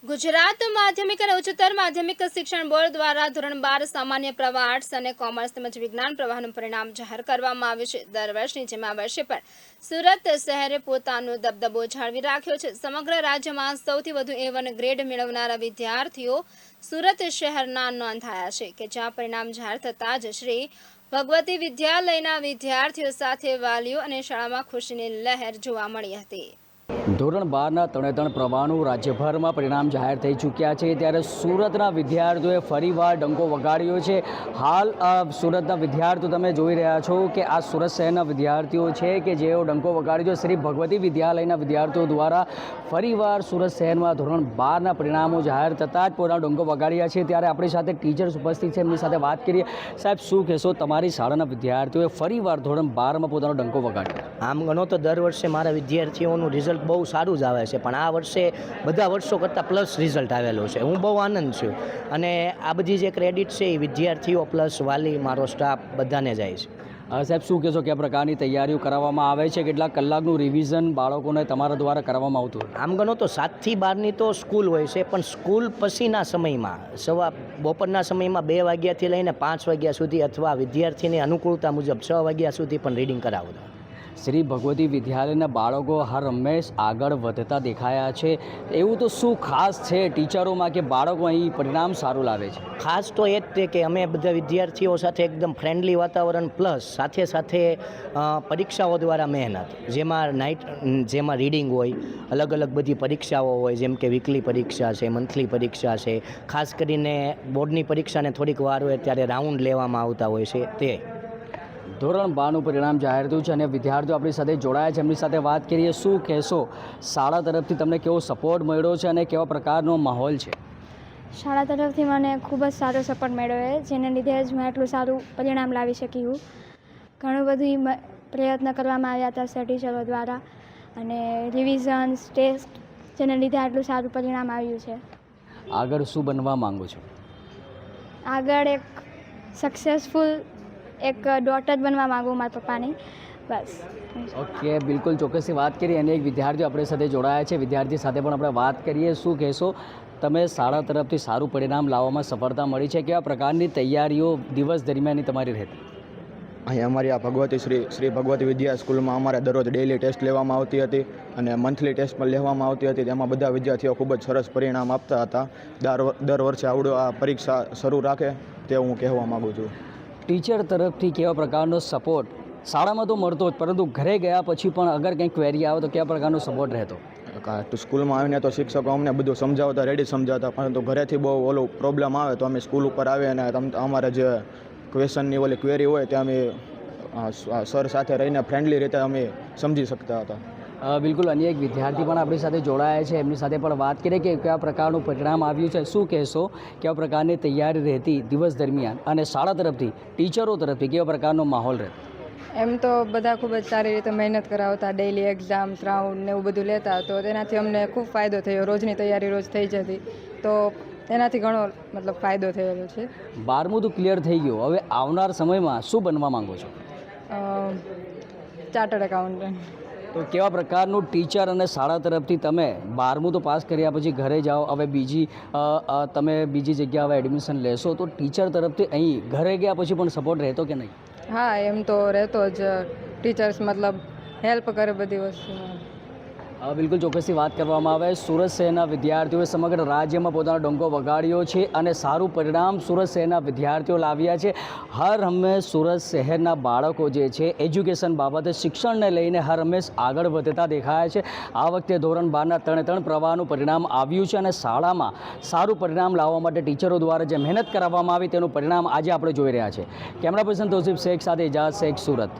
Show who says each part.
Speaker 1: ગુજરાત માધ્યમિક અને ઉચ્ચતર માધ્યમિક શિક્ષણ બોર્ડ દ્વારા ધોરણ 12 સામાન્ય પ્રવાહ, આર્ટ્સ અને કોમર્સ તેમજ વિજ્ઞાન પ્રવાહનું પરિણામ જાહેર કરવામાં આવ્યું છે। દર વર્ષની જેમ આ વર્ષે પણ સુરત શહેરે પોતાનો દબદબો જાળવી રાખ્યો છે। સમગ્ર રાજ્યમાં સૌથી વધુ A1 ગ્રેડ મેળવનારા વિદ્યાર્થીઓ સુરત શહેરના નોંધાયા છે કે જ્યાં પરિણામ જાહેર થતાં જ શ્રી ભગવતી વિદ્યાલયના વિદ્યાર્થીઓ સાથે વાલીઓ અને શાળામાં ખુશીની લહેર જોવા મળી હતી।
Speaker 2: ધોરણ 12ના તરણેતર પ્રવાહનું રાજ્યભરમાં પરિણામ જાહેર થઈ ચૂક્યા છે, ત્યારે સુરતના વિદ્યાર્થીઓએ ફરીવાર ડંકો વગાડ્યો છે। હાલ સુરતના વિદ્યાર્થીઓ તમે જોઈ રહ્યા છો કે આ સુરત શહેરના વિદ્યાર્થીઓ છે કે જેઓ ડંકો વગાડ્યો। શ્રી ભગવતી વિદ્યાલયના વિદ્યાર્થીઓ દ્વારા ફરીવાર સુરત શહેરમાં ધોરણ 12ના પરિણામો જાહેર થતાં જ પોતાનો ડંકો વગાડ્યા છે। ત્યારે આપણી સાથે ટીચર્સ ઉપસ્થિત છે, એમની સાથે વાત કરીએ। સાહેબ, શું કહેશો, તમારી શાળાના વિદ્યાર્થીઓએ ફરીવાર ધોરણ 12માં પોતાનો ડંકો વગાડ્યો?
Speaker 3: આમ ગણો તો દર વર્ષે મારા વિદ્યાર્થીઓનું રિઝલ્ટ બહુ સારું જ આવે છે, પણ આ વર્ષે બધા વર્ષો કરતાં પ્લસ રિઝલ્ટ આવેલું છે। હું બહુ આનંદ છું અને આ બધી જે ક્રેડિટ છે એ વિદ્યાર્થીઓ પ્લસ વાલી, મારો સ્ટાફ બધાને જાય છે।
Speaker 2: સાહેબ, શું કહેશો, કયા પ્રકારની તૈયારીઓ કરવામાં આવે છે? કેટલા કલાકનું રિવિઝન બાળકોને તમારા દ્વારા કરવામાં આવતું?
Speaker 3: આમ ગણો તો 7 થી 12ની તો સ્કૂલ હોય છે, પણ સ્કૂલ પછીના સમયમાં બપોરના સમયમાં 2 વાગ્યાથી લઈને 5 વાગ્યા સુધી અથવા વિદ્યાર્થીની અનુકૂળતા મુજબ 6 વાગ્યા સુધી પણ રીડિંગ કરાવતા।
Speaker 2: શ્રી ભગવતી વિદ્યાલયના બાળકો હર હંમેશ આગળ વધતા દેખાયા છે। એવું તો શું ખાસ છે ટીચરોમાં કે બાળકો અહીં પરિણામ સારું લાવે છે?
Speaker 3: ખાસ તો એ જ છે કે અમે બધા વિદ્યાર્થીઓ સાથે એકદમ ફ્રેન્ડલી વાતાવરણ પ્લસ સાથે પરીક્ષાઓ દ્વારા મહેનત, જેમાં રીડિંગ હોય, અલગ અલગ બધી પરીક્ષાઓ હોય, જેમ કે વીકલી પરીક્ષા છે, મંથલી પરીક્ષા છે, ખાસ કરીને બોર્ડની પરીક્ષાને થોડીક વાર હોય ત્યારે રાઉન્ડ લેવામાં આવતા હોય છે। તે
Speaker 2: ધોરણ 12નું પરિણામ જાહેર થયું છે અને વિદ્યાર્થીઓ આપણી સાથે જોડાયા છે, એમની સાથે વાત કરીએ। શું કહેશો, શાળા તરફથી તમને કેવો સપોર્ટ મળ્યો છે અને કેવા પ્રકારનો માહોલ છે?
Speaker 4: શાળા તરફથી મને ખૂબ જ સારો સપોર્ટ મળ્યો છે, જેને લીધે જ મેં આટલું સારું પરિણામ લાવી શકી હું। ઘણું બધું પ્રયત્ન કરવામાં આવ્યા હતા સર ટીચરો દ્વારા અને રિવિઝન્સ, ટેસ્ટ, જેને લીધે આટલું સારું પરિણામ આવ્યું છે।
Speaker 2: આગળ શું બનવા માંગો છો?
Speaker 4: આગળ એક સક્સેસફુલ એક ડોટર બનવા માગું મારા પપ્પાની, બસ।
Speaker 2: ઓકે, બિલકુલ ચોક્કસથી વાત કરીએ અને એક વિદ્યાર્થીઓ આપણી સાથે જોડાયા છે, વિદ્યાર્થી સાથે પણ આપણે વાત કરીએ। શું કહેશો, તમે શાળા તરફથી સારું પરિણામ લાવવામાં સફળતા મળી છે, કેવા પ્રકારની તૈયારીઓ દિવસ દરમિયાનની તમારી રહેતી?
Speaker 5: અહીં અમારી આ શ્રી ભગવતી વિદ્યા સ્કૂલમાં અમારે દરરોજ ડેઇલી ટેસ્ટ લેવામાં આવતી હતી અને મંથલી ટેસ્ટ પણ લેવામાં આવતી હતી। તેમાં બધા વિદ્યાર્થીઓ ખૂબ જ સરસ પરિણામ આપતા હતા। દર વર્ષે આવડો આ પરીક્ષા શરૂ રાખે તે હું કહેવા માગું છું।
Speaker 2: ટીચર તરફથી કેવા પ્રકારનો સપોર્ટ શાળામાં તો મળતો જ, પરંતુ ઘરે ગયા પછી પણ અગર કંઈક ક્વેરી આવે તો કેવા પ્રકારનો સપોર્ટ રહેતો?
Speaker 5: સ્કૂલમાં આવીને તો શિક્ષકો અમને બધું સમજાવતા, રેડી સમજાવતા, પરંતુ ઘરેથી બહુ ઓલું પ્રોબ્લેમ આવે તો અમે સ્કૂલ ઉપર આવીએ અને અમારે જે ક્વેશ્ચનની ઓલી ક્વેરી હોય તે અમે સર સાથે રહીને ફ્રેન્ડલી રીતે અમે સમજી શકતા હતા।
Speaker 2: બિલકુલ, અન્ય એક વિદ્યાર્થી પણ આપણી સાથે જોડાયા છે, એમની સાથે પણ વાત કરીએ કે કયા પ્રકારનું પરિણામ આવ્યું છે। શું કહેશો, કેવા પ્રકારની તૈયારી રહેતી દિવસ દરમિયાન અને શાળા તરફથી, ટીચરો તરફથી કેવા પ્રકારનો માહોલ રહેતો?
Speaker 6: એમ તો બધા ખૂબ જ સારી રીતે મહેનત કરાવતા, ડેઇલી એક્ઝામ્સ, રાઉન્ડ ને એવું બધું લેતા, તો તેનાથી અમને ખૂબ ફાયદો થયો। રોજની તૈયારી રોજ થઈ જતી, તો તેનાથી ઘણો ફાયદો થયેલો છે।
Speaker 2: 12મું તો ક્લિયર થઈ ગયું, હવે આવનાર સમયમાં શું બનવા માંગો છો?
Speaker 6: Chartered accountant.
Speaker 2: તો કેવા પ્રકારનું ટીચર અને શાળા તરફથી તમે 12મું તો પાસ કર્યા પછી ઘરે જાઓ, હવે તમે બીજી જગ્યા હવે એડમિશન લેશો, તો ટીચર તરફથી અહીં ઘરે ગયા પછી પણ સપોર્ટ રહેતો કે નહીં?
Speaker 6: હા, એમ તો રહેતો જ। ટીચર્સ હેલ્પ કરે બધી વસ્તુમાં।
Speaker 2: બિલકુલ ચોક્કસથી વાત કરવામાં આવે, સુરત શહેરના વિદ્યાર્થીઓએ સમગ્ર રાજ્યમાં પોતાનો ડંકો વગાડ્યો છે અને સારું પરિણામ સુરત શહેરના વિદ્યાર્થીઓ લાવ્યા છે। હર હંમેશ સુરત શહેરના બાળકો જે છે એજ્યુકેશન બાબતે, શિક્ષણને લઈને હર હંમેશ આગળ વધતા દેખાયા છે। આ વખતે ધોરણ 12ના તરણેતર પ્રવાહનું પરિણામ આવ્યું છે અને શાળામાં સારું પરિણામ લાવવા માટે ટીચરો દ્વારા જે મહેનત કરાવવામાં આવી તેનું પરિણામ આજે આપણે જોઈ રહ્યા છીએ। કેમેરા પર્સન તૌસીફ શેખ સાથે ઇજાઝ શેખ, સુરત।